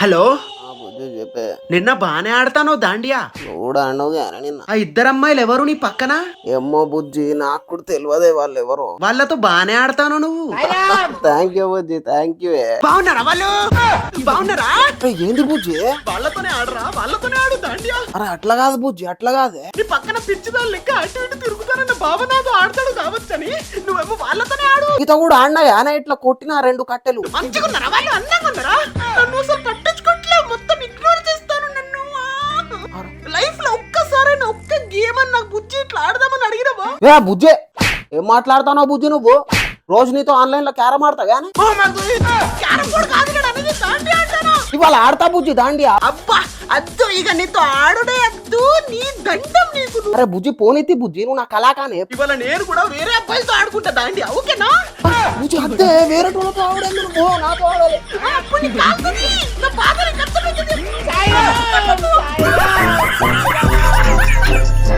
Hello, బుజ్జి చెప్పే. నిన్న బానే ఆడతానో దాండియా. నువ్వు కూడా అన్నావు కానీ నిన్న. ఆ ఇద్దరమ్మాయిలు ఎవరు నీ పక్కన? ఏమో బుజ్జి, నాకు కూడా తెలియదే వాళ్ళు ఎవరు. వాళ్ళతో బానే ఆడతాను నువ్వు. Thank you Bujji, thank you. బాగున్నారా వాళ్ళు? బాగున్నారా? ఏంది బుజ్జి? వాళ్ళతోనే ఆడరా, వాళ్ళతోనే ఆడు దాండియా. అరే అట్లా కాదు బుజ్జి, అట్లా కాదే. నీ పక్కన పిచ్చిదారు లెక్క అటు ఇటు తిరుగుతానన్న బావ నాతో ఆడతాడు కావచ్చని నువ్వేమో వాళ్ళతోనే ఆడు. ఈత కూడా ఆడినా ఆన ఇట్లా కొట్టిన 2 కట్టెలు. మంచిగున్నారా వాళ్ళు? అందంగా ఉన్నారా? నన్ను అసలు పట్టించుకోవట్లేదు, మొత్తం ఇగ్నోర్ చేస్తాను నన్ను. లైఫ్ లో ఒక్కసారైనా ఒక్క గేమ్ అని నాకు బుజ్జి ఇట్లా ఆడదామని అడిగినవా? ఏ బుజ్జి, ఏం మాట్లాడుతావు బుజ్జి నువ్వు? రోజు నీతో ఆన్లైన్ లో క్యారమ్ ఆడతా గానీ ఇవాళ ఆడతా బుజ్జి దాండియా. అబ్బా అద్దు, ఇక నీతో ఆడుడే అద్దు, నీ దండం నీకు. అరే బుజ్జి పోనీతి బుజ్జి, నువ్వు నా కళాకానే. ఇవాళ నేను కూడా వేరే అబ్బాయిలతో ఆడుకుంటా దాండియా, ఓకేనా? బుజ్జి అంతే, వేరే వాళ్ళతో ఆడలేదు, నాతో ఆడాలి. అప్పుడు నీ కాలుతుంది, నా